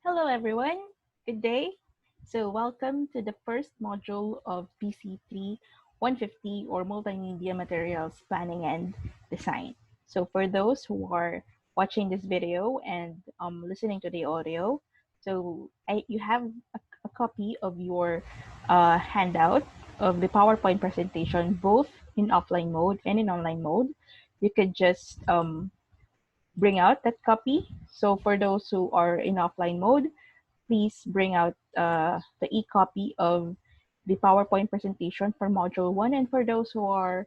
Hello everyone, good day. So welcome to the first module of DC3150 or Multimedia Materials Planning and Design. So for those who are watching this video and listening to the audio, you have a copy of your handout of the PowerPoint presentation both in offline mode and in online mode. You could just bring out that copy. So for those who are in offline mode, please bring out the e-copy of the PowerPoint presentation for Module 1. And for those who are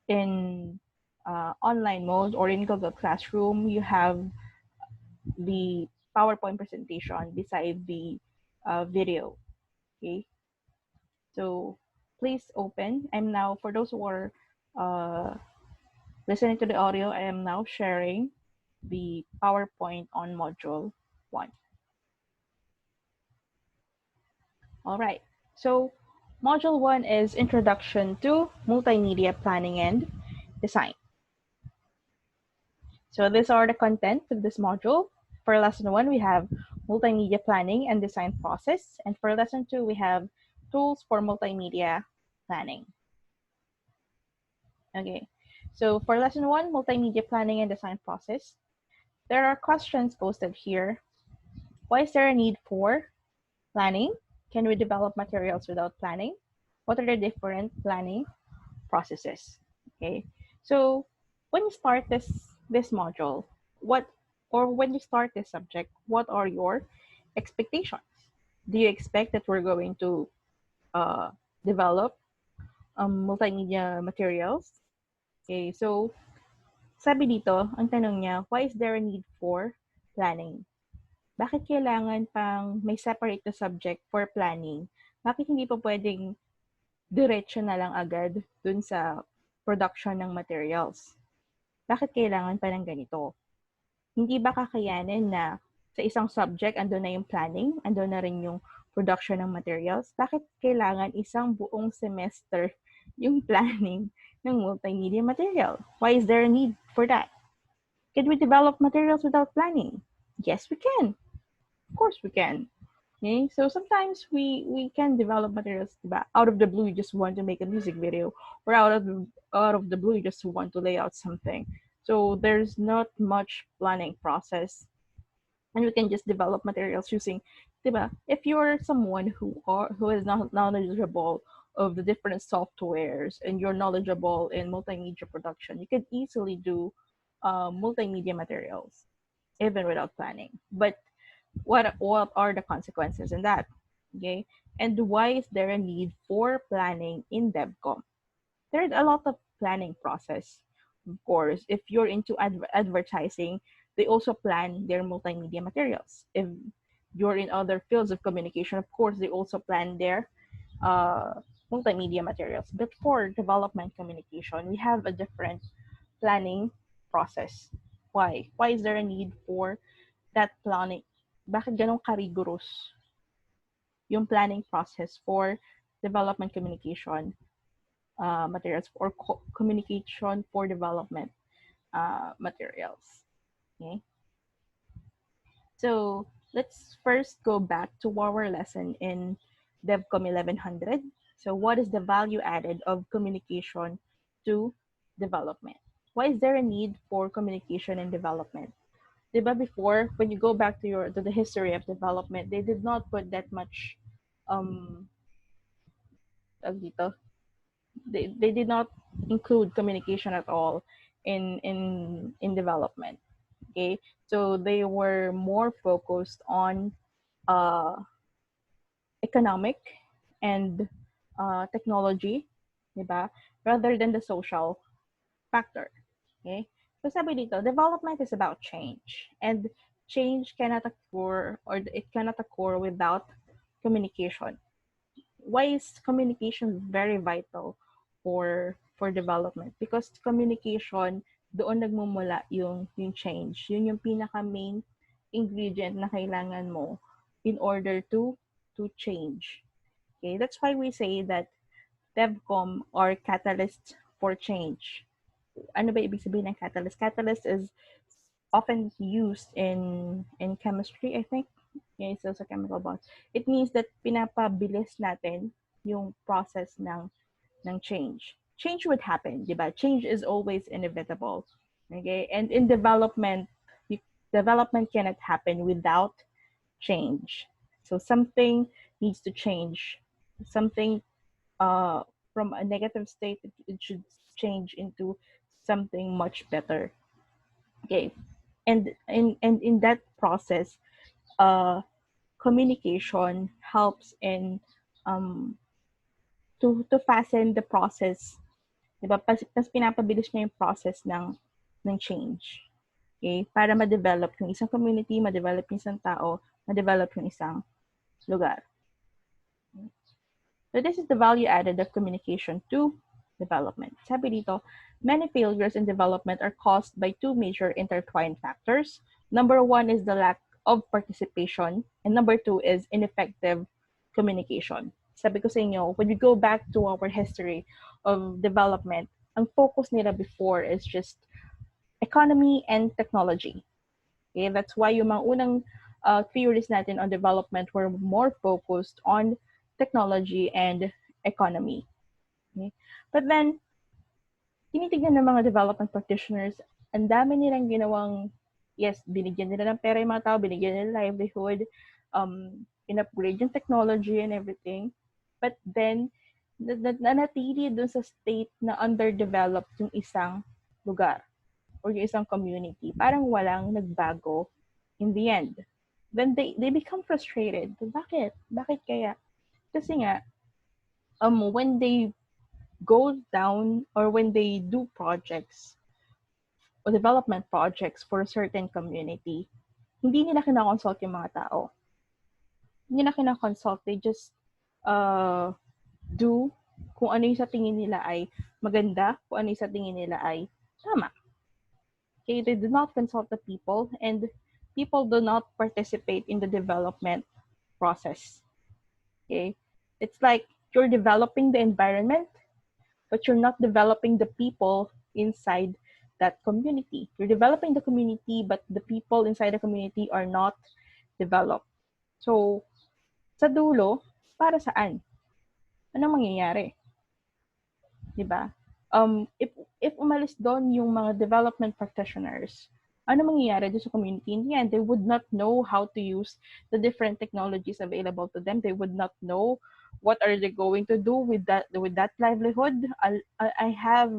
in online mode or in Google Classroom, you have the PowerPoint presentation beside the video. Okay, so please open. I'm now, for those who are uh, listening to the audio, I am now sharing the PowerPoint on Module 1. All right, so Module 1 is Introduction to Multimedia Planning and Design. So these are the content of this module. For Lesson 1, we have Multimedia Planning and Design Process. And for Lesson 2, we have Tools for Multimedia Planning. Okay, so for Lesson 1, Multimedia Planning and Design Process, there are questions posted here. Why is there a need for planning? Can we develop materials without planning? What are the different planning processes? Okay, so when you start this module, when you start this subject, what are your expectations? Do you expect that we're going to develop multimedia materials? Okay, so sabi dito, ang tanong niya, why is there a need for planning? Bakit kailangan pang may separate na subject for planning? Bakit hindi pa pwedeng diretso na lang agad dun sa production ng materials? Bakit kailangan pa ng ganito? Hindi ba kakayanin na sa isang subject, andun na yung planning, andun na rin yung production ng materials? Bakit kailangan isang buong semester yung planning ng multimedia material? Why is there a need for that? Can we develop materials without planning? Yes, we can. Of course we can. Okay, so sometimes we can develop materials out of the blue. You just want to make a music video, or out of the blue, you just want to lay out something. So there's not much planning process, and we can just develop materials using, diba? If you're someone who is not knowledgeable of the different softwares and you're knowledgeable in multimedia production, you could easily do multimedia materials even without planning. But what are the consequences in that? Okay, and why is there a need for planning in DevCom? There's a lot of planning process. Of course, if you're into advertising, they also plan their multimedia materials. If you're in other fields of communication, of course, they also plan their multimedia materials. But for development communication, we have a different planning process. Why? Why is there a need for that planning? Bakit ganun ka-rigorous yung planning process for development communication materials or communication for development materials? Okay. So let's first go back to our lesson in DevCom 1100. So what is the value added of communication to development? Why is there a need for communication and development? Diba before, when you go back to the history of development, they did not put that much um dito. They did not include communication at all in development. Okay, so they were more focused on uh, economic and technology, diba? Rather than the social factor. Okay? So sabi dito, development is about change. And change cannot occur, or it cannot occur without communication. Why is communication very vital for development? Because communication, doon nagmumula yung change. Yun yung pinaka main ingredient na kailangan mo in order to change. Okay, that's why we say that DevCom are catalysts for change. Ano ba ibig sabihin ng catalyst? Catalyst is often used in chemistry, I think. Okay, so sa chemical bonds. It means that pinapabilis natin yung process ng change. Change would happen, di ba? Change is always inevitable. Okay? And in development, development cannot happen without change. So something needs to change. Something from a negative state, it should change into something much better. Okay. And in that process, communication helps in um, to fasten the process. Diba? Pas pinapabilis niya yung process ng change. Okay? Para ma-develop yung isang community, ma-develop yung isang tao, ma-develop yung isang lugar. So this is the value added of communication to development. Sabi dito, many failures in development are caused by two major intertwined factors. Number one is the lack of participation, and number two is ineffective communication. Sabi ko sa inyo, when we go back to our history of development, ang focus nila before is just economy and technology. Okay, that's why yung mga unang theories natin on development were more focused on technology and economy. Okay? But then, tinitignan ng mga development practitioners, ang dami nilang ginawang, yes, binigyan nila ng pera yung mga tao, binigyan nila livelihood, in-upgrade yung technology and everything. But then, nanatili dun sa state na underdeveloped yung isang lugar or yung isang community. Parang walang nagbago in the end. Then they become frustrated. Bakit? Bakit kaya? Kasi nga, when they go down or when they do projects or development projects for a certain community, hindi nila kinakonsult yung mga tao. Hindi nila kinakonsult. They just do kung ano yung sa tingin nila ay maganda, kung ano yung sa tingin nila ay tama. Okay, they do not consult the people, and people do not participate in the development process. Okay, it's like you're developing the environment, but you're not developing the people inside that community. You're developing the community, but the people inside the community are not developed. So, sa dulo, para saan? Anong mangyayari? Diba? If umalis doon yung mga development practitioners, ano mangyayari doon sa community? In the end, they would not know how to use the different technologies available to them. They would not know what are they going to do with that livelihood. I have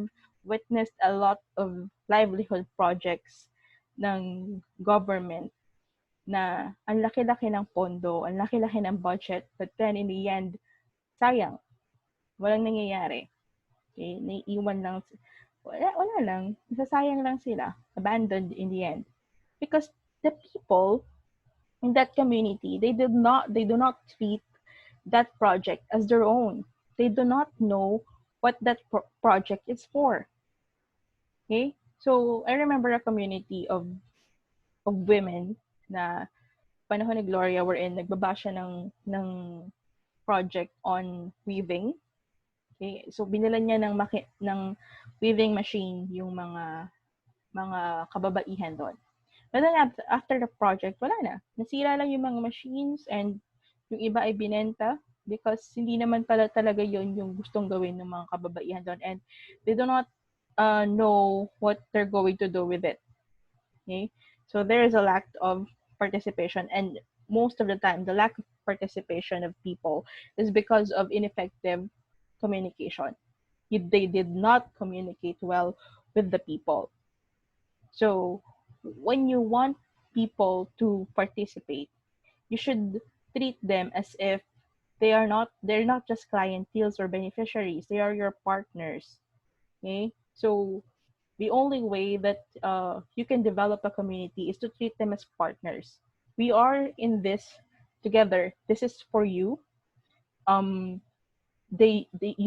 witnessed a lot of livelihood projects ng government na ang laki-laki ng pondo, ang laki-laki ng budget, but then in the end, sayang, walang nangyayari. Okay, naiiwan lang, wala lang, nasasayang lang sila, abandoned in the end. Because the people in that community, they do not treat that project as their own. They do not know what that project is for. Okay? So, I remember a community of women na panahon ni Gloria wherein nagbaba siya ng project on weaving. Okay? So, binila niya ng weaving machine yung mga kababaihan doon. But then after the project, wala na. Nasira lang yung mga machines and yung iba ay binenta because hindi naman pala talaga yon yung gustong gawin ng mga kababaihan doon, and they do not know what they're going to do with it. Okay? So there is a lack of participation, and most of the time, the lack of participation of people is because of ineffective communication. They did not communicate well with the people. So when you want people to participate, you should treat them as if they're not just clienteles or beneficiaries. They are your partners. Okay? So the only way that you can develop a community is to treat them as partners. We are in this together. This is for you. You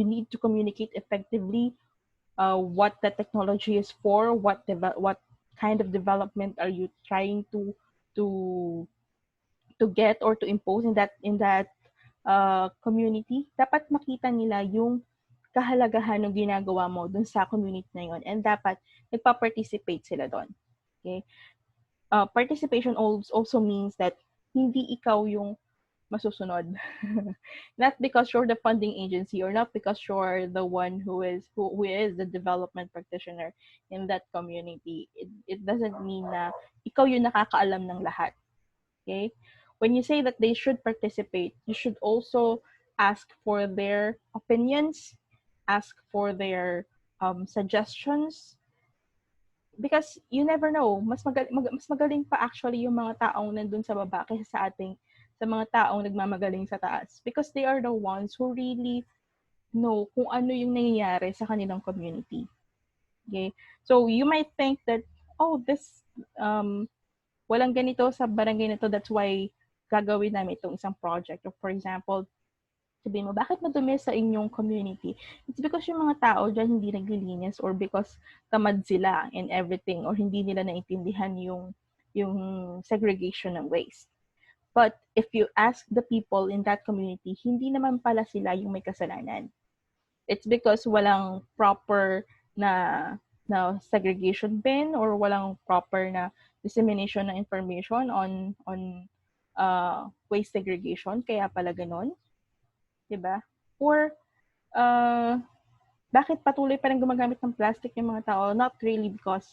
need to communicate effectively what the technology is for, what kind of development are you trying to get or to impose in that community. Dapat makita nila yung kahalagahan ng ginagawa mo dun sa community na yun, and dapat nagpa-participate sila doon. Okay? Participation also means that hindi ikaw yung masusunod. Not because you're the funding agency or not because you're the one who is the development practitioner in that community. It doesn't mean na ikaw yung nakakaalam ng lahat. Okay? When you say that they should participate, you should also ask for their opinions, ask for their suggestions, because you never know, mas magaling pa actually yung mga taong nandun sa baba kaysa sa mga taong nagmamagaling sa taas, because they are the ones who really know kung ano yung nangyayari sa kanilang community. Okay? So you might think that, oh, this walang ganito sa barangay na to, that's why gagawin namin itong isang project. Or for example, sabihin mo, bakit madumi sa inyong community? It's because yung mga tao dyan hindi naglilinis, or because tamad sila and everything, or hindi nila naintindihan yung segregation ng waste. But if you ask the people in that community, hindi naman pala sila yung may kasalanan. It's because walang proper na segregation bin, or walang proper na dissemination ng information on waste segregation, kaya pala ganon. Diba? Or, bakit patuloy pa rin gumagamit ng plastic yung mga tao? Not really because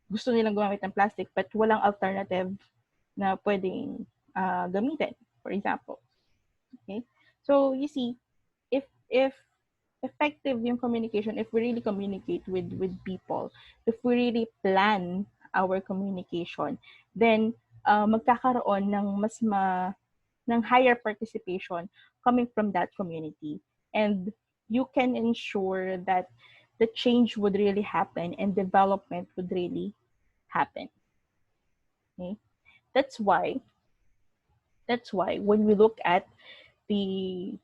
gusto nilang gumamit ng plastic, but walang alternative na pwedeng gamitin, for example. Okay? So, you see, if effective yung communication, if we really communicate with people, if we really plan our communication, then magkakaroon ng higher participation coming from that community. And you can ensure that the change would really happen and development would really happen. Okay? That's why when we look at the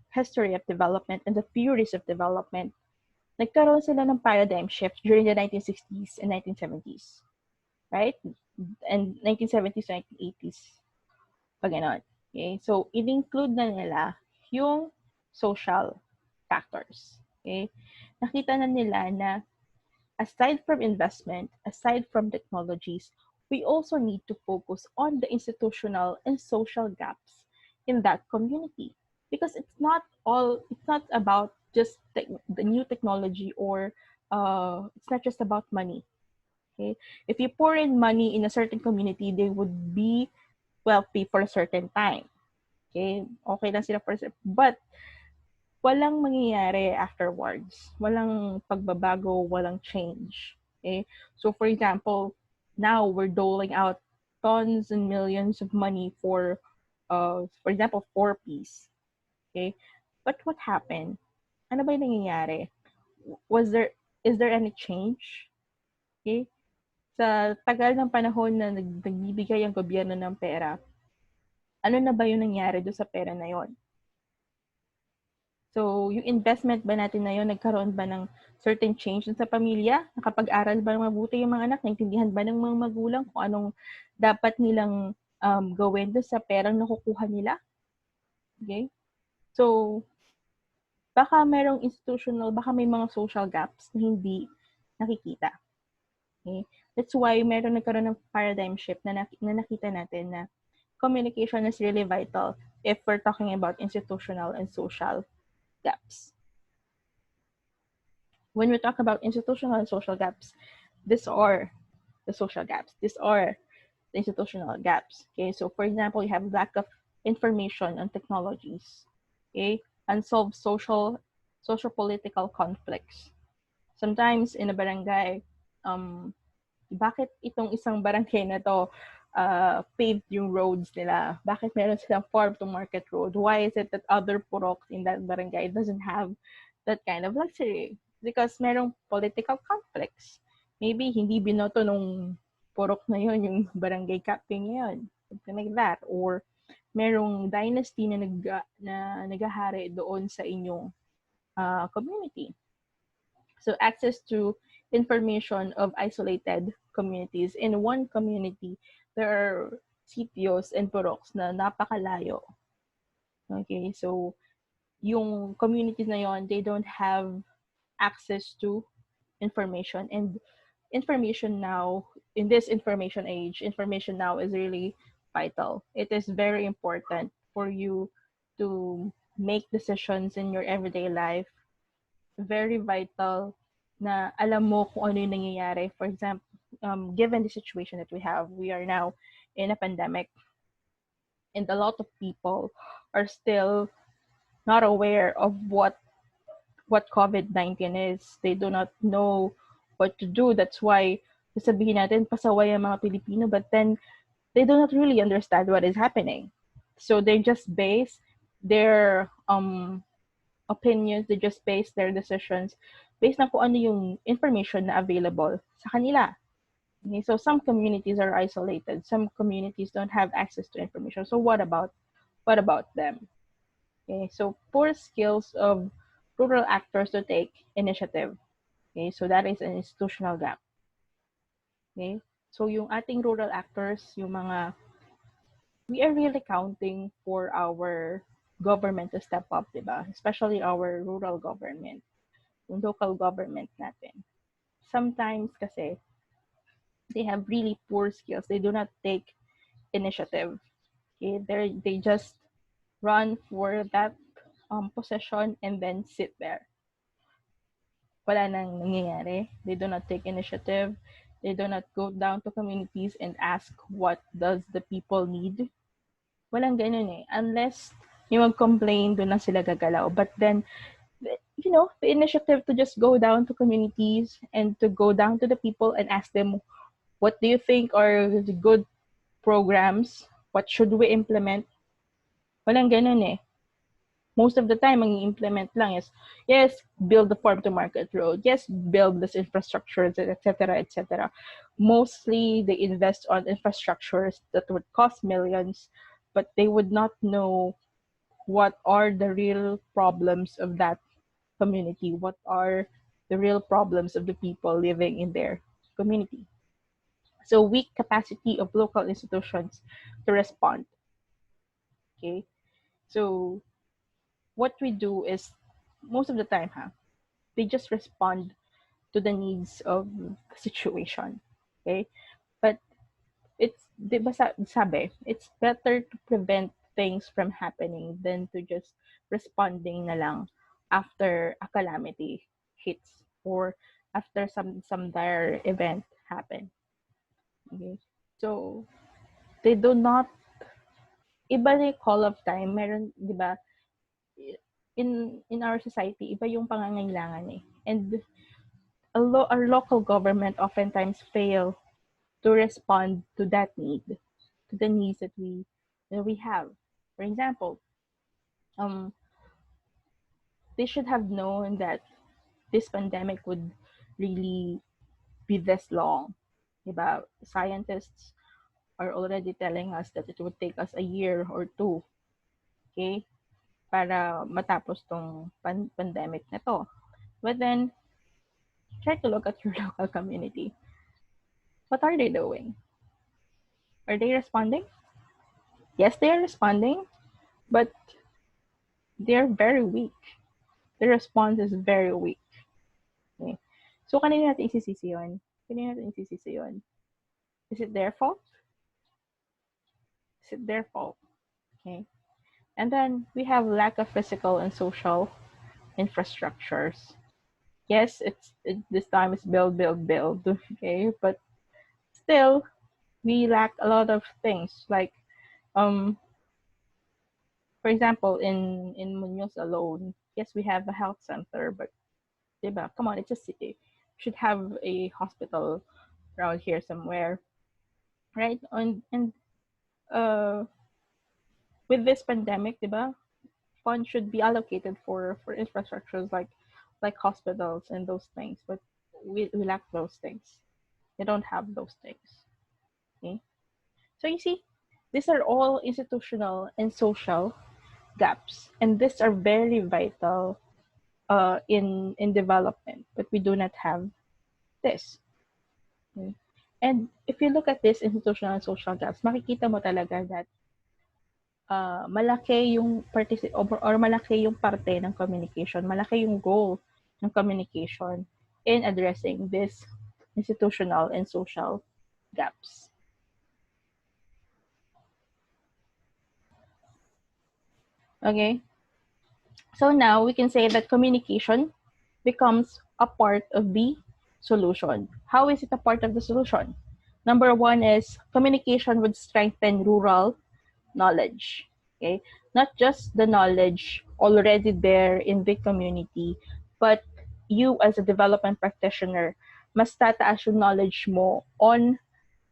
history of development and the theories of development, nagkaroon sila ng paradigm shift during the 1960s and 1970s. Right? And 1970s, 1980s. Pag ganon. Okay? So, in-include na nila yung social factors. Okay? Nakita na nila na aside from investment, aside from technologies, we also need to focus on the institutional and social gaps in that community. Because it's not about just the new technology, or it's not just about money. Okay? If you pour in money in a certain community, they would be wealthy for a certain time. Okay? Okay lang sila but walang mangyayari afterwards. Walang pagbabago, walang change. Okay? So for example, now we're doling out tons and millions of money for example, 4Ps. Okay? But what happened? Ano ba yung nangyayari? Is there any change? Okay? Sa tagal ng panahon na nagbibigay ang gobyerno ng pera, ano na ba yung nangyari doon sa pera na yon? So, yung investment ba natin na yun, nagkaroon ba ng certain change sa pamilya? Nakapag-aral ba ng mabuti yung mga anak? Naintindihan ba ng mga magulang kung anong dapat nilang gawin doon sa perang nakukuha nila? Okay? So, baka merong institutional, baka may mga social gaps na hindi nakikita. Okay? That's why nagkaroon ng paradigm shift na nakita natin na communication is really vital if we're talking about institutional and social gaps. When we talk about institutional and social gaps, these are the social gaps. These are the institutional gaps. Okay, so for example, you have lack of information on technologies. Okay, unsolved social political conflicts. Sometimes in a barangay, bakit itong isang barangay na to paved yung roads nila? Bakit meron silang farm to market road? Why is it that other purok in that barangay doesn't have that kind of luxury? Because merong political conflicts. Maybe hindi binoto nung purok na yun, yung barangay captain ngayon. Something like that. Or merong dynasty na naghahari doon sa inyong community. So access to information of isolated communities. In one community, there are sitios and puroks na napakalayo. Okay, so yung communities na yon, they don't have access to information, and information now in this information age, information now is really vital. It is very important for you to make decisions in your everyday life. Very vital na alam mo kung ano yung nangyayari. For example, given the situation that we are now in a pandemic, and a lot of people are still not aware of what COVID-19 is. They do not know what to do. That's why sasabihin natin pasaway ang mga Pilipino, but then they do not really understand what is happening. So they just base their opinions, they just base their decisions based na kung ano yung information na available sa kanila. Okay, so some communities are isolated. Some communities don't have access to information. So what about them? Okay, so poor skills of rural actors to take initiative. Okay, so that is an institutional gap. Okay, so yung ating rural actors, yung mga, we are really counting for our government to step up, diba? Especially our rural government, yung local government natin. Sometimes kasi, they have really poor skills. They do not take initiative. Okay, they just run for that position and then sit there. Wala nang nangyayari. They do not take initiative. They do not go down to communities and ask what does the people need. Walang ganun eh. Unless yung mag-complain, doon lang sila gagalaw. But then, you know, the initiative to just go down to communities and to go down to the people and ask them, what do you think are the good programs? What should we implement? Walang ganun eh. Most of the time, ang implement lang is, yes, build the farm-to-market road. Yes, build this infrastructures, etc., etc. Mostly, they invest on infrastructures that would cost millions, but they would not know what are the real problems of that community. What are the real problems of the people living in their community. So weak capacity of local institutions to respond. Okay, so what we do is, most of the time, they just respond to the needs of the situation. Okay, but it's, diba sabi, it's better to prevent things from happening than to just responding na lang after a calamity hits or after some dire event happen. Okay, so they do not, iba na yung call of time. Meron, di ba, in our society, iba yung pangangailangan eh. And our local government oftentimes fail to respond to that need, to the needs that we have. For example, they should have known that this pandemic would really be this long. Diba? Scientists are already telling us that it would take us a year or two, okay, para matapos tong pandemic na to. But then, try to look at your local community. What are they doing? Are they responding? Yes, they are responding, but they're very weak. The response is very weak. Okay? So, kanina natin isisisi yun? Kanina natin isisisi yun? Is it their fault? Is it their fault? Okay. And then we have lack of physical and social infrastructures. Yes, this time it's build, okay, but still we lack a lot of things. Like, for example, in Muñoz alone, yes, we have a health center, but diba, come on, it's a city. We should have a hospital around here somewhere, right? And with this pandemic, diba, funds should be allocated for infrastructures like hospitals and those things, but we lack those things. They don't have those things. Okay, so you see, these are all institutional and social gaps, and these are very vital in development, but we do not have this. Okay? And if you look at this institutional and social gaps, makikita mo talaga that malaki yung or malaki yung parte ng communication, malaki yung goal ng communication in addressing this institutional and social gaps. Okay, so now we can say that communication becomes a part of the solution. How is it a part of the solution? Number one is communication would strengthen rural knowledge. Okay, not just the knowledge already there in the community, but you as a development practitioner must tataas yung knowledge mo on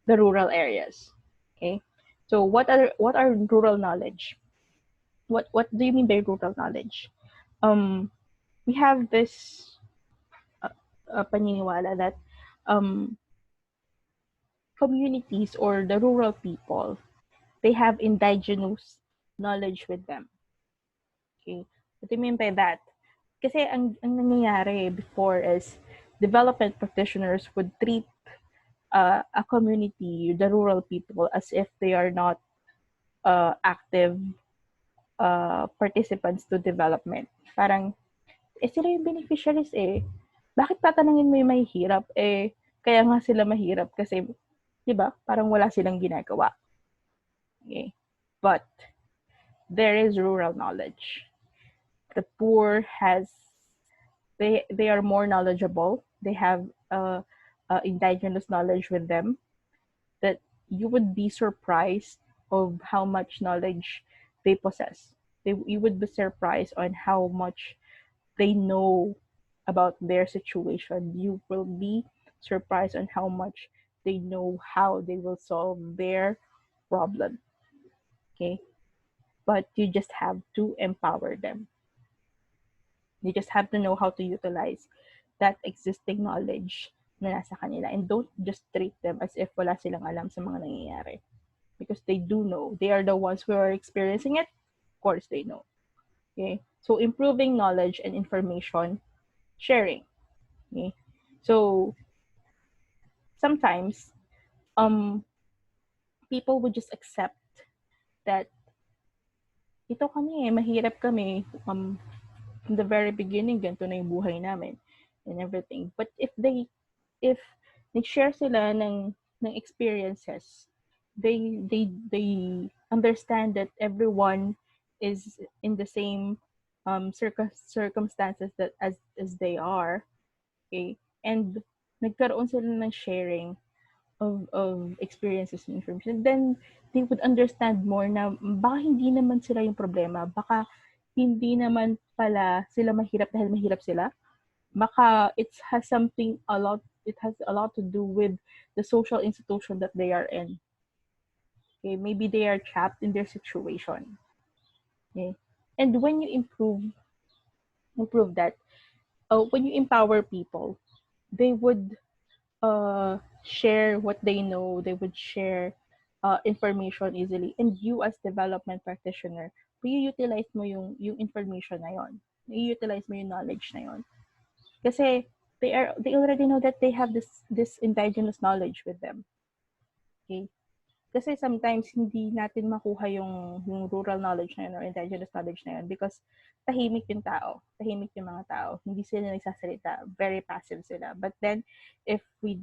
the rural areas. Okay, so what are rural knowledge? What do you mean by rural knowledge? We have this paniniwala that um, communities or the rural people, they have indigenous knowledge with them. Okay? What do you mean by that? Kasi ang nangyayari before is development practitioners would treat a community, the rural people, as if they are not active participants to development. Parang, sila yung beneficiaries eh. Bakit tatanungin mo yung mahihirap? Kaya nga sila mahirap kasi, di ba, parang wala silang ginagawa. Okay? But, there is rural knowledge. The poor they are more knowledgeable. They have indigenous knowledge with them that you would be surprised of how much knowledge they possess. You would be surprised on how much they know about their situation. You will be surprised on how much they know how they will solve their problem. Okay? But you just have to empower them. You just have to know how to utilize that existing knowledge na nasa kanila. And don't just treat them as if wala silang alam sa mga nangyayari. Because they do know. They are the ones who are experiencing it. Of course, they know. Okay? So, improving knowledge and information sharing. Okay? So, sometimes, people would just accept that ito kami, mahirap kami. From the very beginning, ganito na yung buhay namin and everything. But if nag-share sila ng experiences, they understand that everyone is in the same circumstances that as they are, okay? And nagkaroon sila ng sharing of experiences and information, then they would understand more na baka hindi naman sila yung problema, baka hindi naman pala sila mahirap dahil mahirap sila. Baka it has a lot to do with the social institution that they are in. Okay, maybe they are trapped in their situation. Okay, and when you improve that, when you empower people, they would share what they know. They would share information easily. And you as development practitioner, i-utilize mo yung information na yon. I-utilize mo yung knowledge na yon. Kasi they already know that they have this indigenous knowledge with them. Okay? Kasi sometimes hindi natin makuha yung rural knowledge na yun or indigenous knowledge na yun because tahimik yung tao. Tahimik yung mga tao. Hindi sila nagsasalita. Very passive sila. But then, if we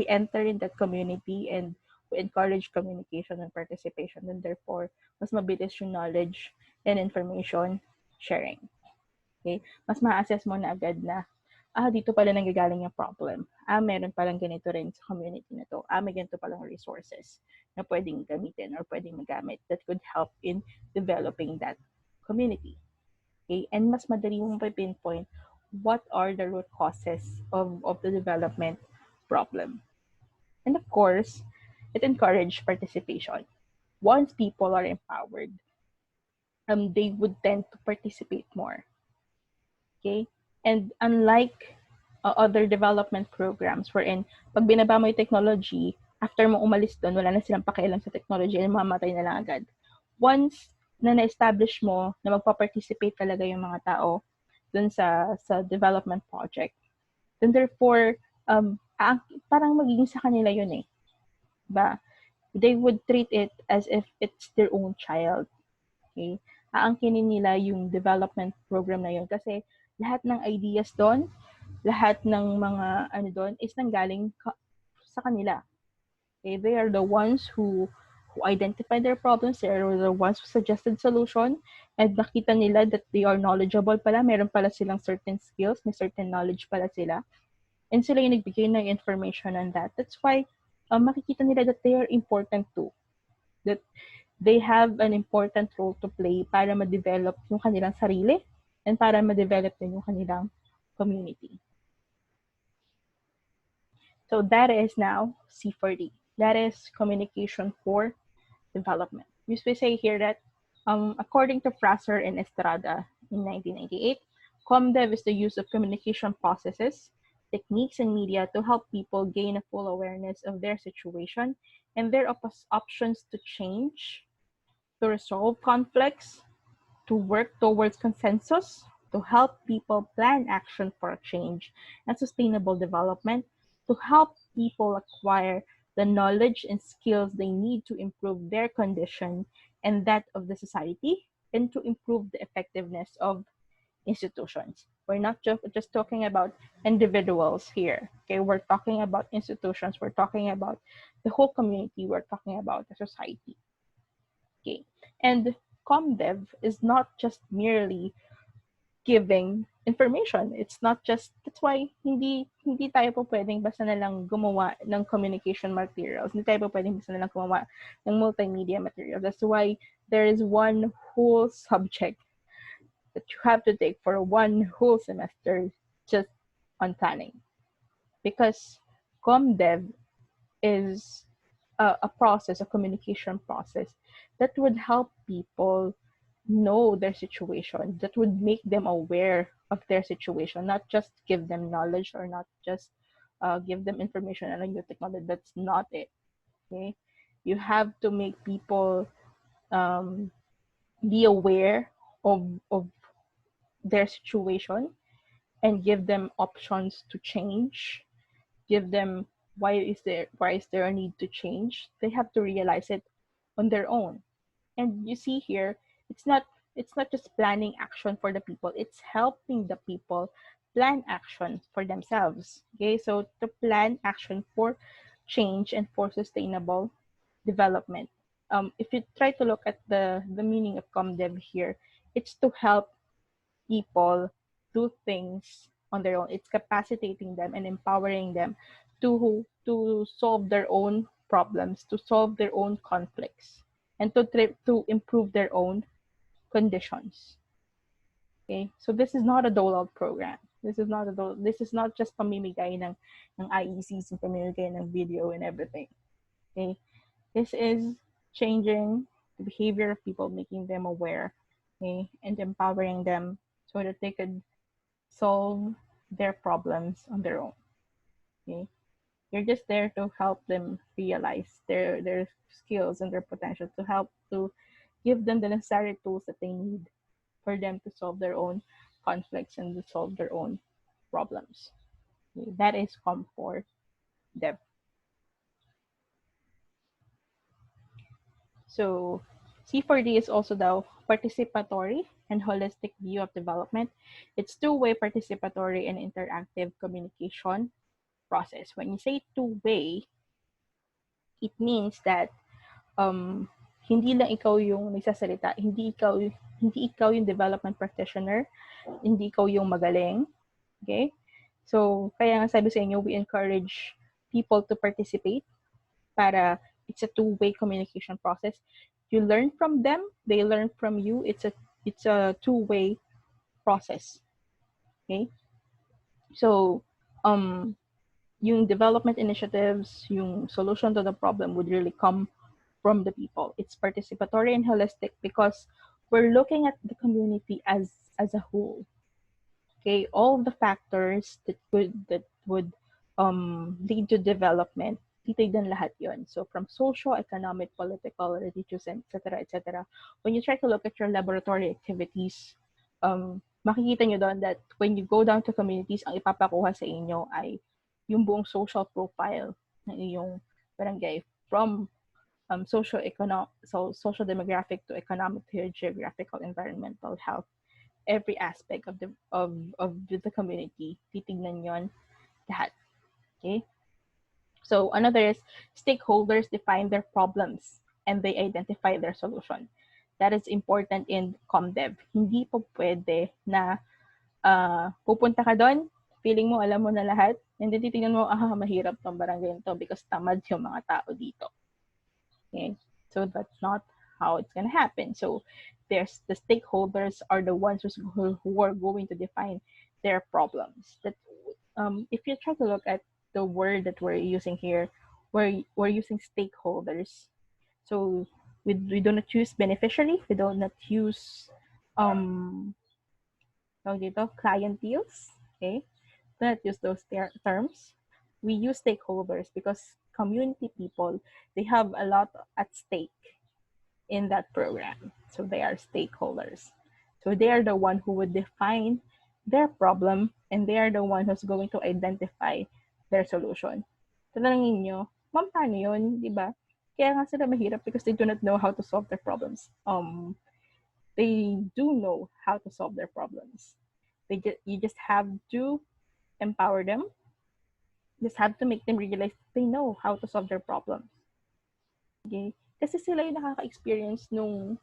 enter in that community and we encourage communication and participation, then therefore, mas mabilis yung knowledge and information sharing. Okay? Mas ma-assess mo na agad na dito pala nanggagaling yung problem. Meron palang ganito rin sa community na to. May ganito palang resources na pwedeng gamitin or pwedeng magamit that could help in developing that community. Okay? And mas madali mong pinpoint what are the root causes of the development problem. And of course, it encourages participation. Once people are empowered, they would tend to participate more. Okay? And unlike other development programs wherein pag binaba mo yung technology, after mo umalis doon, wala na silang pakialam sa technology and mamatay na lang agad. Once na na-establish mo na magpa-participate talaga yung mga tao doon sa development project, then therefore, parang magiging sa kanila yun eh. Diba? They would treat it as if it's their own child. Okay? Aangkinin nila yung development program na yun kasi lahat ng ideas doon, lahat ng mga doon is nanggaling sa kanila. Okay? They are the ones who identified their problems. They are the ones who suggested solution, and nakita nila that they are knowledgeable pala. Meron pala silang certain skills, may certain knowledge pala sila. And sila yung nagbigay ng information on that. That's why makikita nila that they are important too. That they have an important role to play para ma-develop yung kanilang sarili and para ma-develop din yung kanilang community. So that is now C4D. That is communication for development. We say here that according to Fraser and Estrada in 1998, ComDev is the use of communication processes, techniques, and media to help people gain a full awareness of their situation and their options to change, to resolve conflicts, to work towards consensus, to help people plan action for change and sustainable development, to help people acquire the knowledge and skills they need to improve their condition and that of the society, and to improve the effectiveness of institutions. We're not just talking about individuals here. Okay, we're talking about institutions, we're talking about the whole community, we're talking about the society. Okay. And ComDev is not just merely giving information. It's not just, that's why hindi tayo po pwedeng basta na lang gumawa ng communication materials. Hindi tayo po pwedeng basta na lang gumawa ng multimedia materials. That's why there is one whole subject that you have to take for one whole semester just on planning. Because ComDev is a process, a communication process that would help people know their situation, that would make them aware of their situation, not just give them knowledge or not just give them information on a new technology. That's not it. Okay, you have to make people be aware of their situation and give them options to change, give them why is there a need to change. They have to realize it on their own. And you see here, it's not just planning action for the people, it's helping the people plan action for themselves. Okay, so to plan action for change and for sustainable development. If you try to look at the meaning of ComDev here, it's to help people do things on their own. It's capacitating them and empowering them to solve their own problems, to solve their own conflicts, and to improve their own conditions. Okay, so this is not a dole-out program. This is not just pamimigay ng IECs and pamimigay ng video and everything. Okay, this is changing the behavior of people, making them aware, okay, and empowering them so that they could solve their problems on their own. Okay, you're just there to help them realize their skills and their potential, to help to give them the necessary tools that they need for them to solve their own conflicts and to solve their own problems. Okay, that is COM4 Dev. So C4D is also the participatory and holistic view of development. It's two-way participatory and interactive communication process. When you say two-way, it means that hindi lang ikaw yung nagsasalita, hindi ikaw yung development practitioner, hindi ikaw yung magaling. Okay? So, kaya nga sabi sa inyo, we encourage people to participate para it's a two-way communication process. You learn from them, they learn from you. It's a two-way process. Okay? So, yung development initiatives, yung solution to the problem would really come from the people. It's participatory and holistic because we're looking at the community as a whole. Okay, all the factors that would lead to development, titignan lahat yon. So from social, economic, political, religious, etc., etc. When you try to look at your laboratory activities, makikita nyo doon that when you go down to communities, ang ipapakuha sa inyo ay yung buong social profile ng iyong barangay, from social demographic to economic to geographical, environmental, health, every aspect of the community, titignan yon lahat. Okay? So another is stakeholders define their problems and they identify their solution. That is important in ComDev. Hindi po pwede na pupunta ka doon, feeling mo alam mo na lahat, and then titingnan mo, mahirap tong barangay to because tamad yung mga tao dito. Okay? So that's not how it's gonna happen. So there's the stakeholders are the ones who are going to define their problems. That if you try to look at the word that we're using here, we're using stakeholders. So we do not use beneficiary, we do not use clienteles, okay? Do not use those terms. We use stakeholders because community people, they have a lot at stake in that program. So they are stakeholders. So they are the one who would define their problem and they are the one who's going to identify their solution. Tatanungin nyo, ma'am, paano yun? Diba? Kaya nga sila mahirap because they do not know how to solve their problems. They do know how to solve their problems. You just have to empower them. Just have to make them realize they know how to solve their problems. Okay? Kasi sila yung nakaka-experience nung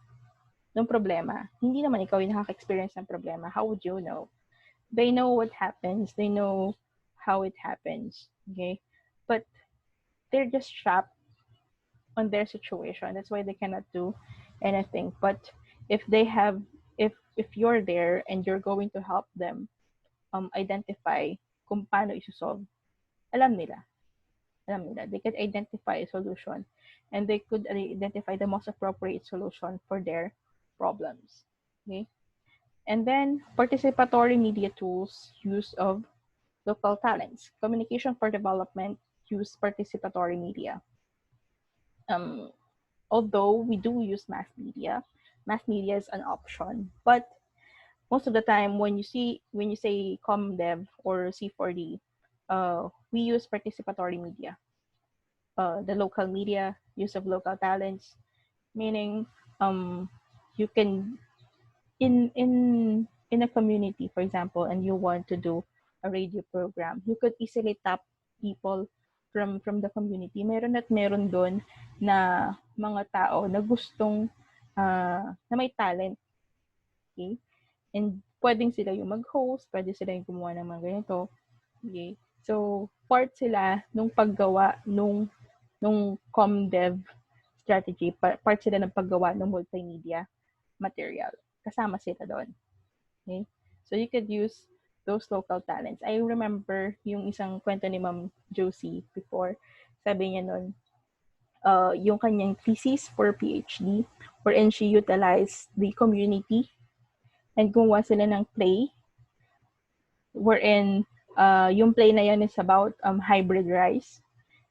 problema. Hindi naman ikaw yung nakaka-experience ng problema. How would you know? They know what happens. They know how it happens. Okay? But they're just trapped on their situation. That's why they cannot do anything. But if they have, if you're there and you're going to help them identify kung paano isosolve, alam nila. Alam nila. They could identify a solution and they could identify the most appropriate solution for their problems. Okay? And then participatory media tools, use of local talents. Communication for development, use participatory media. Although we do use mass media is an option, but most of the time when you say ComDev or C4D, we use participatory media. The local media, use of local talents, meaning you can in a community, for example, and you want to do a radio program, you could easily tap people from the community. Meron doon na mga tao na gustong na may talent. Okay? And pwedeng sila yung mag-host, pwede sila yung gumawa ng mga ganito. Okay? So, part sila nung paggawa nung ComDev strategy, part sila ng paggawa ng multimedia material. Kasama sila doon. Okay? So, you could use those local talents. I remember yung isang kwento ni Ma'am Josie before. Sabi niya nun, yung kanyang thesis for PhD, wherein she utilized the community and gumawa sila ng play wherein yung play na yun is about hybrid rice.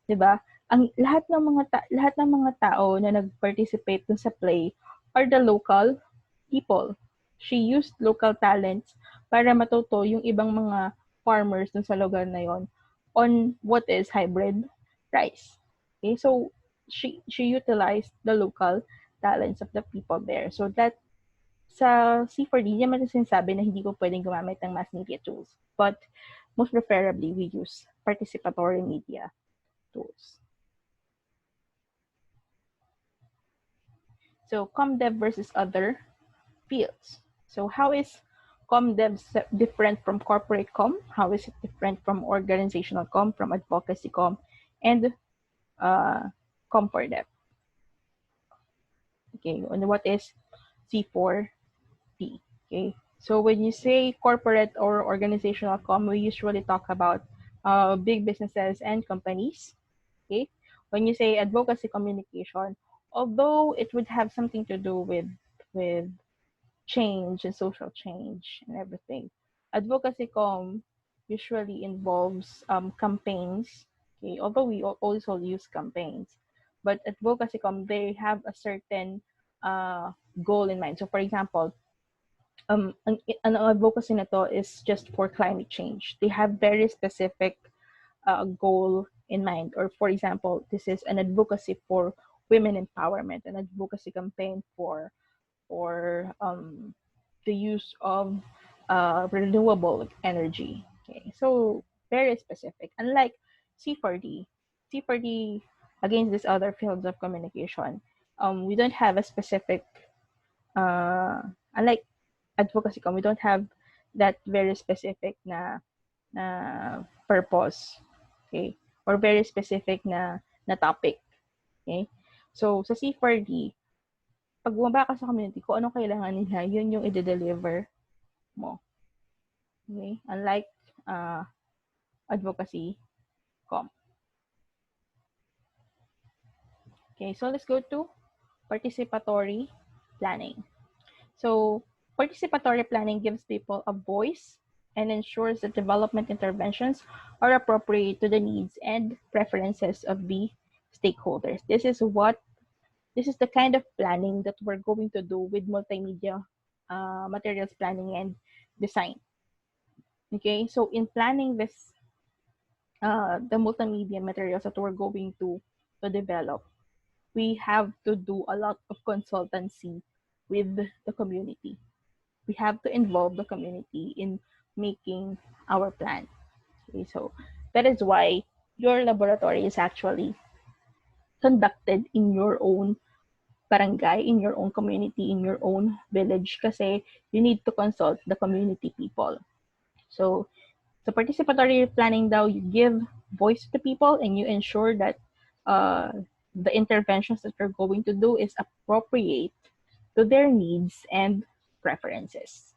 'Di ba? Ang lahat ng mga tao na nag-participate dun sa play are the local people. She used local talents para matuto yung ibang mga farmers dun sa lugar na yon on what is hybrid rice. Okay? So she utilized the local talents of the people there. So that sa C4D, hindi naman sinasabi na hindi ko pwedeng gumamit ng mass media tools. But most preferably, we use participatory media tools. So ComDev versus other fields. So how is ComDev different from corporate com? How is it different from organizational com, from advocacy com, and Com4Dev? Okay, and what is C4D? Okay, so when you say corporate or organizational com, we usually talk about big businesses and companies. Okay, when you say advocacy communication, although it would have something to do with change and social change and everything, advocacy com usually involves campaigns. Okay, although we also use campaigns, but advocacy com, they have a certain goal in mind. So for example, an advocacy na to is just for climate change. They have very specific goal in mind. Or for example, this is an advocacy for women empowerment, an advocacy campaign for the use of renewable energy. Okay, so very specific. Unlike C4D, C4D, against these other fields of communication, we don't have a specific, unlike advocacy we don't have that very specific na purpose, okay, or very specific na topic, okay. So sa C4D, pag bumaba ka sa community, kung anong kailangan nila, yun yung i-deliver mo, okay, unlike advocacy com. Okay, so let's go to participatory planning. So participatory planning gives people a voice and ensures that development interventions are appropriate to the needs and preferences of the stakeholders. This is the kind of planning that we're going to do with multimedia materials planning and design. Okay, so in planning this, the multimedia materials that we're going to develop, we have to do a lot of consultancy with the community. We have to involve the community in making our plan. Okay, so that is why your laboratory is actually conducted in your own barangay, in your own community, in your own village, kasi you need to consult the community people. So participatory planning daw, you give voice to the people and you ensure that the interventions that you're going to do is appropriate to their needs and preferences.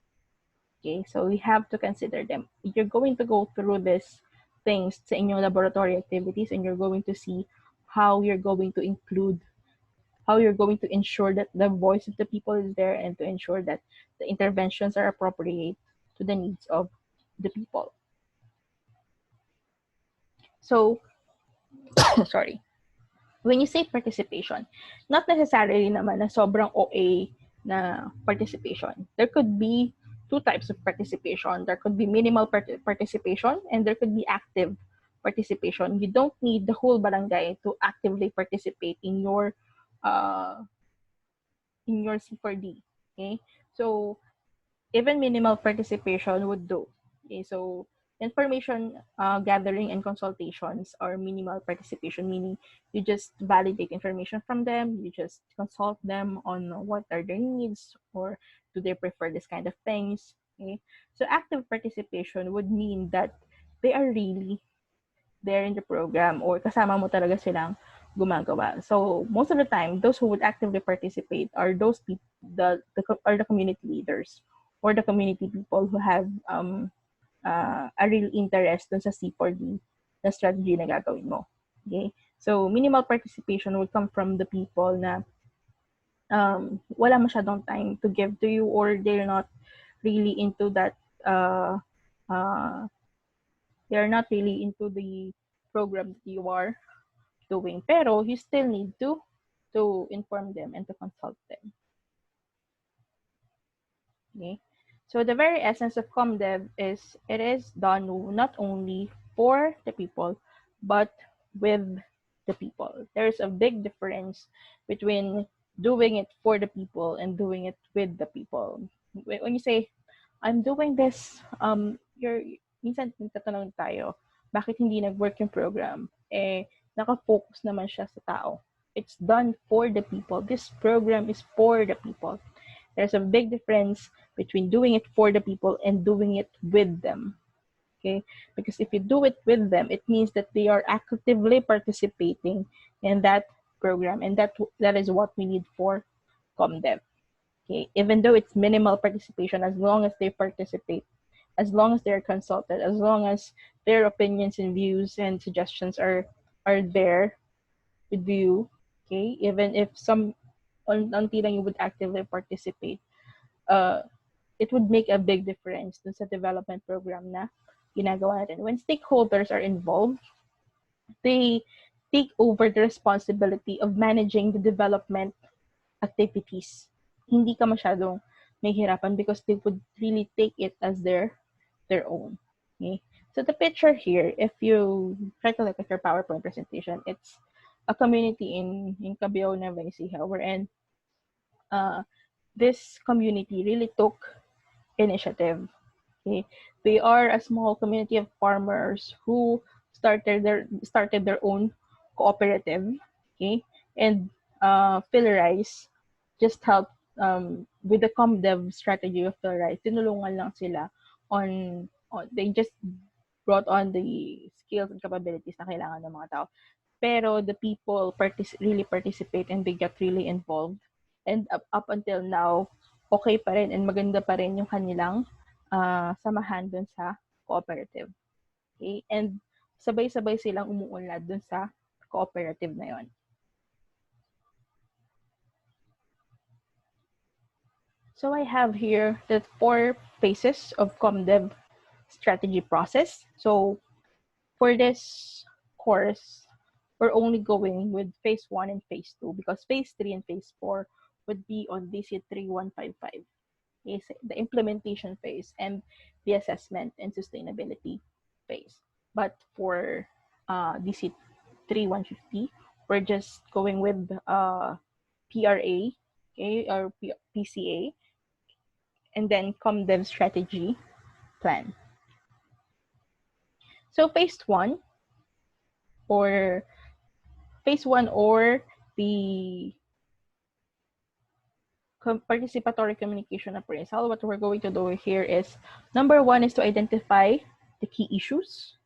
Okay, so we have to consider them. You're going to go through these things sa inyong laboratory activities, and you're going to see how you're going to include, how you're going to ensure that the voice of the people is there, and to ensure that the interventions are appropriate to the needs of the people. So, sorry. When you say participation, not necessarily naman na sobrang OA na participation. There could be two types of participation. There could be minimal participation and there could be active participation. You don't need the whole barangay to actively participate in your C4D. Okay? So even minimal participation would do. Okay, so information gathering and consultations are minimal participation, meaning you just validate information from them, you just consult them on what are their needs, or do they prefer this kind of things. Okay, so active participation would mean that they are really there in the program, or kasama mo talaga silang gumagawa. So most of the time, those who would actively participate are those people, the community leaders or the community people who have a real interest dun sa C4D na strategy na gagawin mo. Okay? So minimal participation would come from the people na wala masyadong time to give to you, or they're not really into that they're not really into the program that you are doing, pero you still need to inform them and to consult them. Okay, so the very essence of ComDev is it is done not only for the people but with the people. There's a big difference between doing it for the people and doing it with the people. When you say I'm doing this, you're minsan nagtatanong tayo, bakit hindi nag-work yung program? Naka-focus naman siya sa tao. It's done for the people. This program is for the people. There's a big difference between doing it for the people and doing it with them. Okay? Because if you do it with them, it means that they are actively participating in that program, and that is what we need for ComDev. Okay? Even though it's minimal participation, as long as they participate, as long as they're consulted, as long as their opinions and views and suggestions are there with you, okay, even if some until you would actively participate, it would make a big difference dun sa development program na ginagawa natin. When stakeholders are involved, they take over the responsibility of managing the development activities. Hindi ka masyadong mahihirapan because they would really take it as their own. Okay? So the picture here, if you try to look at your PowerPoint presentation, it's a community in Cabio, Nueva Ecija, wherein this community really took initiative. Okay? They are a small community of farmers who started their own cooperative, okay, and Fillerize just help with the ComDev strategy of Fillerize. Tinulungan lang sila they just brought on the skills and capabilities na kailangan ng mga tao. Pero the people really participate and they get really involved. And up until now, okay pa rin and maganda pa rin yung kanilang samahan dun sa cooperative. Okay? And sabay-sabay silang umuunlad dun sa cooperative na yon. So I have here the 4 phases of ComDev strategy process. So for this course, we're only going with phase 1 and phase 2 because phase 3 and phase 4 would be on DC3155. Is the implementation phase and the assessment and sustainability phase. But for DC3150, we're just going with PRA, okay, or PCA, and then ComDev strategy plan. So phase 1 or the participatory communication appraisal, what we're going to do here is, number 1 is to identify the key issues.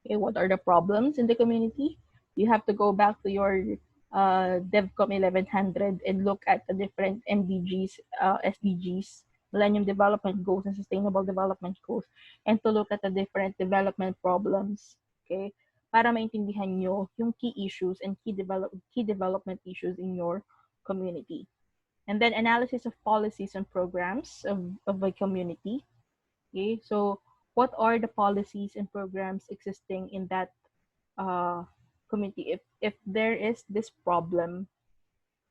Okay, what are the problems in the community? You have to go back to your DevCom 1100 and look at the different MDGs, SDGs, Millennium Development Goals and Sustainable Development Goals, and to look at the different development problems, okay, para maintindihan nyo yung key issues and key development issues in your community. And then analysis of policies and programs of a community. Okay, so what are the policies and programs existing in that community? If there is this problem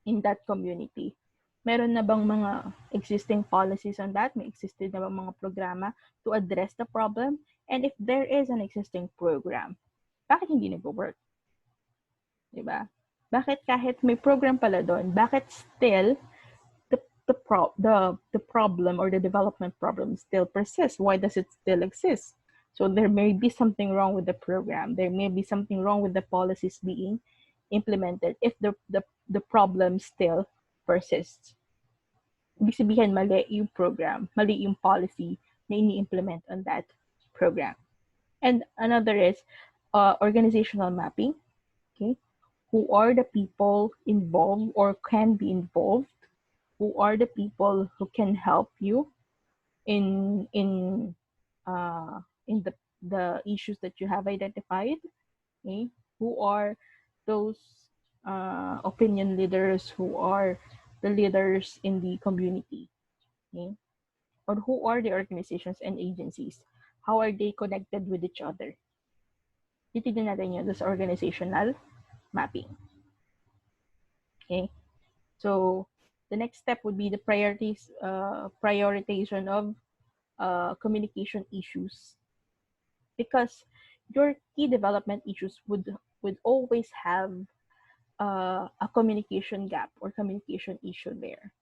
in that community, meron na bang mga existing policies on that? May existed na bang mga programa to address the problem? And if there is an existing program, bakit hindi nag-work? Diba? Bakit kahit may program pala doon, bakit still the problem or the development problem still persists? Why does it still exist? So there may be something wrong with the program. There may be something wrong with the policies being implemented if the problem still persists. Ibig sabihin, mali yung program, mali yung policy na ini-implement on that program. And another is organizational mapping. Okay, who are the people involved or can be involved? Who are the people who can help you in the issues that you have identified? Okay? Who are those opinion leaders? Who are the leaders in the community? Okay? Or who are the organizations and agencies? How are they connected with each other? Titignan natin yun sa organizational mapping. Okay? So the next step would be the prioritization of communication issues, because your key development issues would always have a communication gap or communication issue there.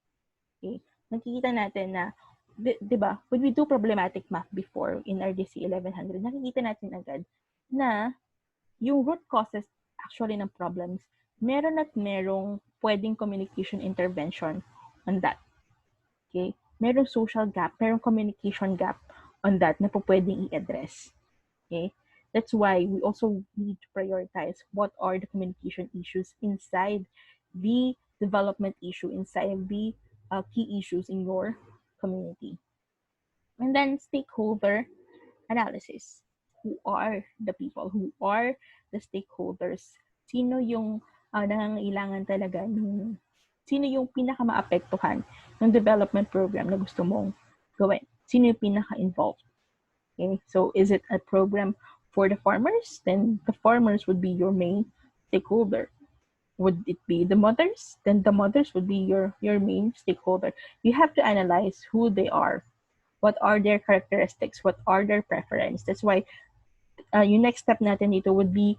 Okay, nakikita natin na, di ba, when we do problematic math before in RDC 1100, nakikita natin agad na yung root causes actually ng problems, meron at merong pwedeng communication intervention on that. Okay? Merong social gap, merong communication gap on that na po pwedeng i-address. Okay? That's why we also need to prioritize what are the communication issues inside the development issue, inside the key issues in your community. And then stakeholder analysis. Who are the people? Who are the stakeholders? Sino yung nangangailangan talaga sino yung pinaka-maapektuhan ng development program na gusto mong gawin? Sino yung pinaka-involved? Okay, so is it a program for the farmers? Then the farmers would be your main stakeholder. Would it be the mothers? Then the mothers would be your main stakeholder. You have to analyze who they are. What are their characteristics? What are their preferences? That's why yung next step natin dito would be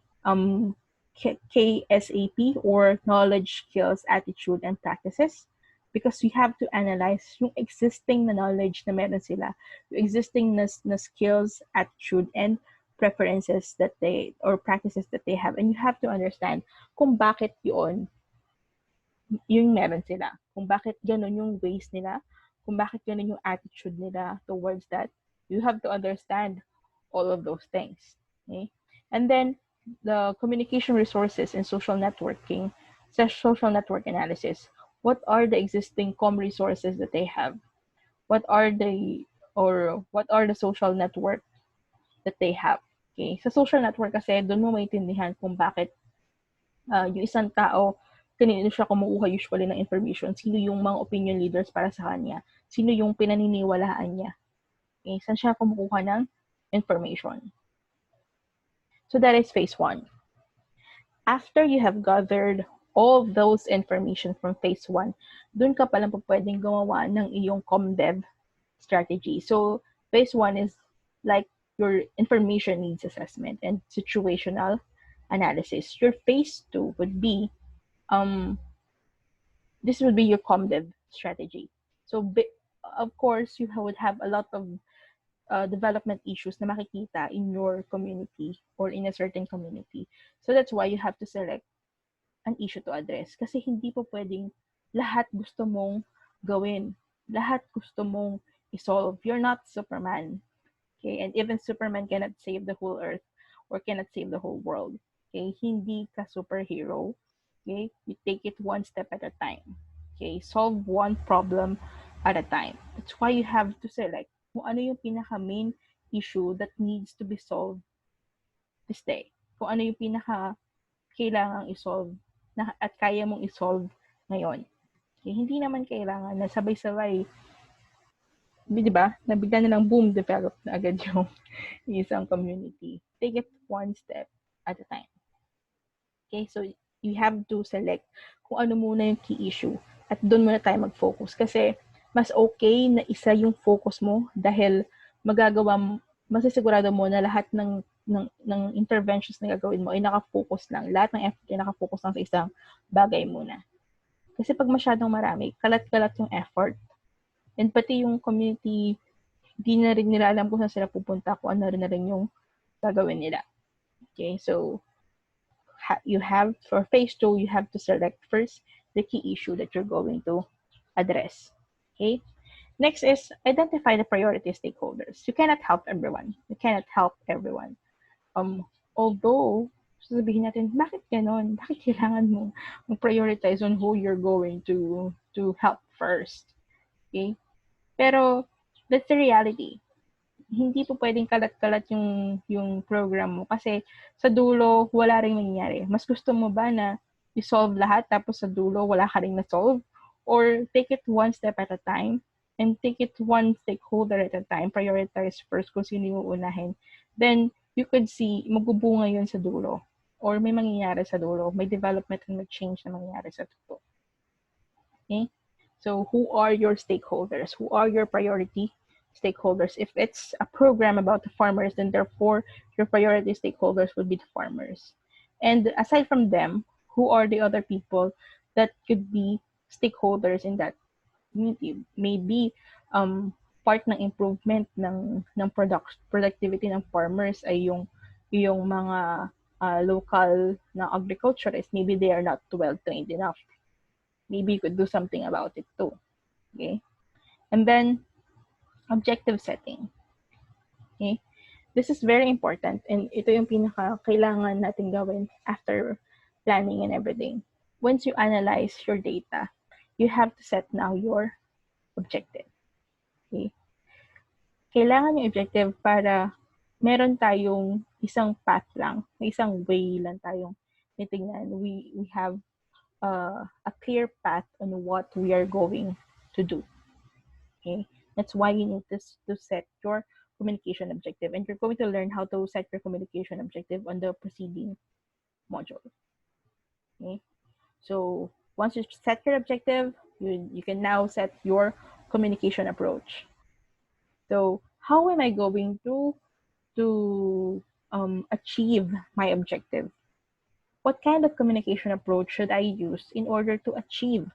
KSAP or knowledge, skills, attitude, and practices, because we have to analyze yung existing na knowledge na meron sila, yung existing na skills, attitude, and preferences that they or practices that they have, and you have to understand kung bakit yun yung meron sila, kung bakit ganun yung ways nila, kung bakit ganun yung attitude nila towards that. You have to understand all of those things. Okay? And then the communication resources in social networking, social network analysis. What are the existing resources that they have? What are the social network that they have? Okay? Sa social network kasi, doon mo maintindihan kung bakit yung isang tao, kanino siya kumukuha usually ng information, sino yung mga opinion leaders para sa kanya, sino yung pinaniniwalaan niya. Okay? Saan siya kumukuha ng information. So that is phase 1. After you have gathered all those information from phase 1, dun ka palang pwedeng gumawa ng iyong ComDev strategy. So phase 1 is like your information needs assessment and situational analysis. Your phase 2 would be this would be your ComDev strategy. So of course you would have a lot of development issues na makikita in your community or in a certain community. So that's why you have to select an issue to address. Kasi hindi po pwedeng lahat gusto mong gawin. Lahat gusto mong isolve. You're not Superman. Okay? And even Superman cannot save the whole earth or cannot save the whole world. Okay? Hindi ka superhero. Okay? You take it one step at a time. Okay? Solve one problem at a time. That's why you have to select kung ano yung pinaka-main issue that needs to be solved this day. Kung ano yung pinaka-kailangang isolve at kaya mong isolve ngayon. Okay? Hindi naman kailangan na sabay-sabay, di ba, na bigla na lang boom, develop na agad yung isang community. Take it one step at a time. Okay? So, you have to select kung ano muna yung key issue at doon muna tayo mag-focus. Kasi, mas okay na isa yung focus mo dahil masisigurado mo na lahat ng interventions na gagawin mo ay nakafocus lang. Lahat ng effort ay nakafocus lang sa isang bagay muna. Kasi pag masyadong marami, kalat-kalat yung effort. And pati yung community, di na rin nila alam kung saan sila pupunta, kung ano rin na rin yung gagawin nila. Okay, so you have, for phase 2, you have to select first the key issue that you're going to address. Okay? Next is identify the priority stakeholders. You cannot help everyone. Although, sasabihin natin, bakit ganon? Bakit kailangan mo mag-prioritize on who you're going to help first? Okay? Pero, that's the reality. Hindi po pwedeng kalat-kalat yung program mo kasi sa dulo, wala rin mangyayari. Mas gusto mo ba na i-solve lahat tapos sa dulo, wala ka rin na-solve? Or take it one step at a time and take it one stakeholder at a time. Prioritize first kung sino yung unahin. Then, you could see, magbubunga yun sa dulo. Or may mangyayari sa dulo. May development and may change na mangyayari sa dulo. Okay? So, who are your stakeholders? Who are your priority stakeholders? If it's a program about the farmers, then therefore, your priority stakeholders would be the farmers. And aside from them, who are the other people that could be stakeholders in that community? Maybe part ng improvement ng productivity ng farmers ay yung mga local na agriculturists. Maybe they are not well trained enough. Maybe you could do something about it too. Okay? And then objective setting. Okay? This is very important and ito yung pinaka-kailangan natin gawin after planning and everything. Once you analyze your data, you have to set now your objective. Okay? Kailangan yung objective para meron tayong isang path lang, isang way lang tayong titingnan. We have a clear path on what we are going to do. Okay? That's why you need to set your communication objective. And you're going to learn how to set your communication objective on the preceding module. Okay? So once you set your objective, you can now set your communication approach. So how am I going to achieve my objective? What kind of communication approach should I use in order to achieve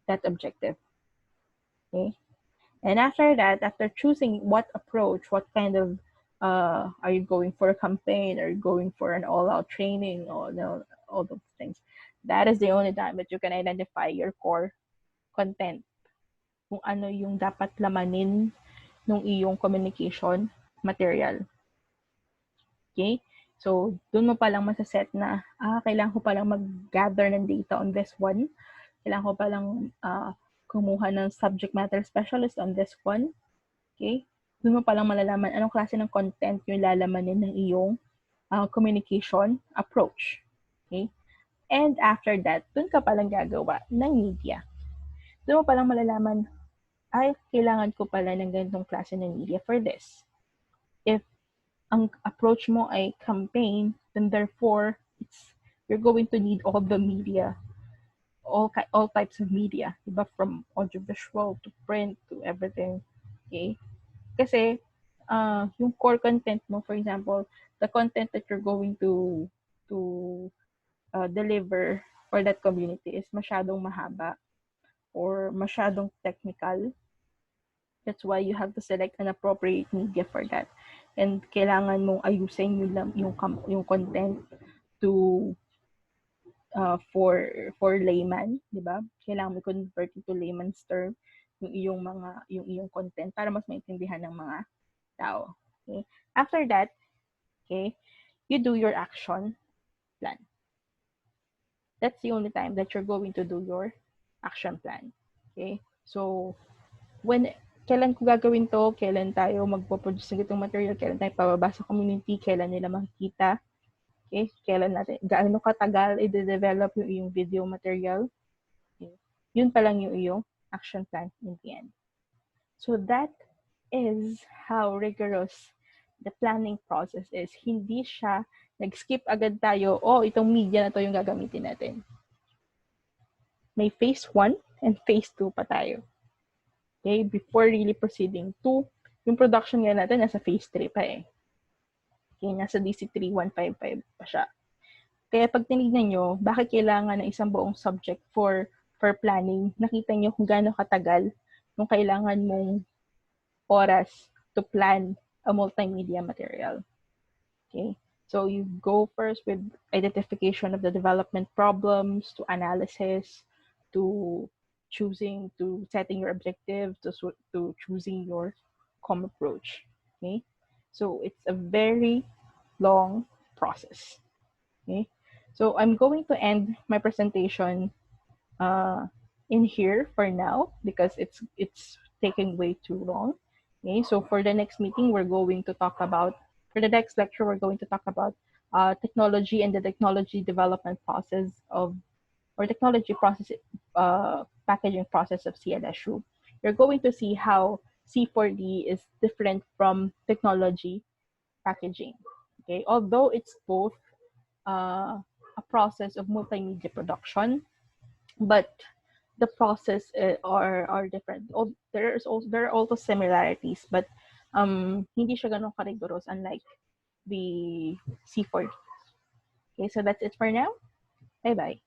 that objective? Okay? And after that, after choosing what approach, what kind of Are you going for a campaign? Are you going for an all-out training? Or no, all those things. That is the only time that you can identify your core content. Kung ano yung dapat lamanin ng iyong communication material. Okay? So, dun mo palang masaset na, kailangan ko palang mag-gather ng data on this one. Kailangan ko palang kumuha ng subject matter specialist on this one. Okay? Dun mo palang malalaman anong klase ng content yung lalamanin ng iyong communication approach. Okay? And after that, dun ka palang gagawa ng media. Dun mo palang malalaman, kailangan ko pala ng ganitong klase ng media for this. If ang approach mo ay campaign, then therefore, you're going to need all the media, all types of media, diba? From audiovisual to print to everything. Okay? Kasi, yung core content mo, for example, the content that you're going to deliver for that community is masyadong mahaba or masyadong technical. That's why you have to select an appropriate media for that. And kailangan mong ayusin yung content to for layman, di ba? Kailangan mo convert into layman's term yung iyong content para mas maintindihan ng mga tao. Okay? After that, okay, you do your action plan. That's the only time that you're going to do your action plan. Okay? So, kailan ko gagawin to, kailan tayo magpo-produce ng itong material, kailan tayo pababa sa community, kailan nila makikita, okay? Kailan natin, gaano katagal i-develop yung iyong video material. Okay? Yun pa lang yung iyong action plan in the end. So that is how rigorous the planning process is. Hindi siya nag-skip agad tayo, itong media na to yung gagamitin natin. May phase 1 and phase 2 pa tayo. Okay, before really proceeding to, yung production nga natin, nasa phase 3 pa eh. Okay, nasa DC3150 pa siya. Kaya pag tinignan nyo, bakit kailangan ng isang buong subject for planning, nakita nyo kung gaano katagal nung kailangan mong oras to plan a multimedia material. Okay, so you go first with identification of the development problems, to analysis, to setting your objective, to choosing your com approach. Okay, so it's a very long process. Okay, so I'm going to end my presentation in here for now because it's taking way too long. Okay, so for the next meeting, for the next lecture, we're going to talk about technology and the technology development process or technology process packaging process of CLSU. You're going to see how C4D is different from technology packaging. Okay, although it's both a process of multimedia production, but the process are different. There are also similarities, but hindi siya ganun ka-rigorous unlike the C4D. Okay, so that's it for now. Bye-bye.